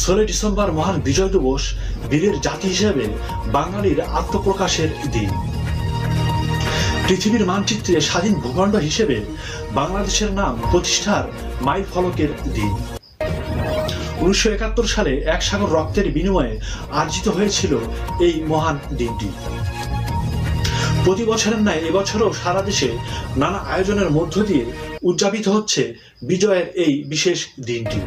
16 December মহান বিজয় দিবস বীরের জাতি হিসেবে বাঙালির আত্মপ্রকাশের দিন। পৃথিবীর মানচিত্রে স্বাধীন ভূখণ্ড হিসেবে বাংলাদেশের নাম প্রতিষ্ঠার মাইল ফলকের দিন। 1971 সালে এক সাগর রক্তের বিনিময়ে অর্জিত হয়েছিল এই মহান দিনটি। প্রতি বছরের ন্যায় এবছরও সারা দেশে নানা আয়োজনের মধ্য দিয়ে উদযাপিত হচ্ছে বিজয়ের এই বিশেষ দিনটি।